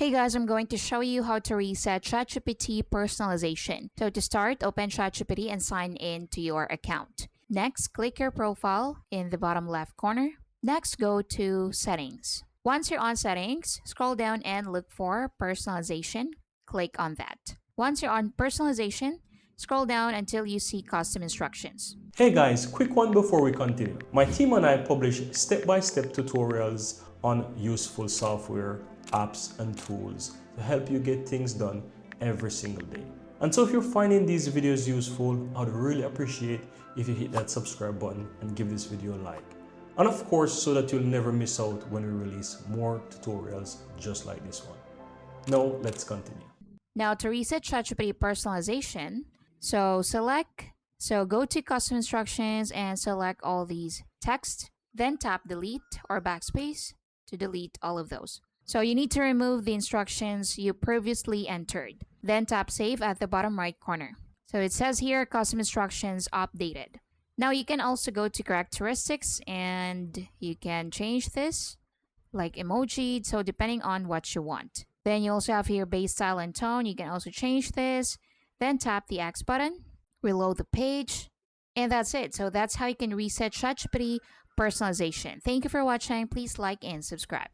Hey guys, I'm going to show you how to reset ChatGPT personalization. So to start, open ChatGPT and sign in to your account. Next, click your profile in the bottom left corner. Next, go to settings. Once you're on settings, scroll down and look for personalization. Click on that. Once you're on personalization, scroll down until you see custom instructions. Hey guys, quick one before we continue. My team and I publish step-by-step tutorials on useful software, apps, and tools to help you get things done every single day. And so if you're finding these videos useful, I'd really appreciate if you hit that subscribe button and give this video a like. And of course, so that you'll never miss out when we release more tutorials just like this one. Now, let's continue. Now to reset ChatGPT personalization, go to custom instructions and select all these text, then tap delete or backspace to delete all of those. So you need to remove the instructions you previously entered. Then tap save at the bottom right corner. So it says here custom instructions updated. Now you can also go to characteristics and you can change this like emoji, so depending on what you want. Then you also have here base style and tone. You can also change this. Then tap the X button, reload the page, and that's it. So that's how you can reset ChatGPT personalization. Thank you for watching. Please like and subscribe.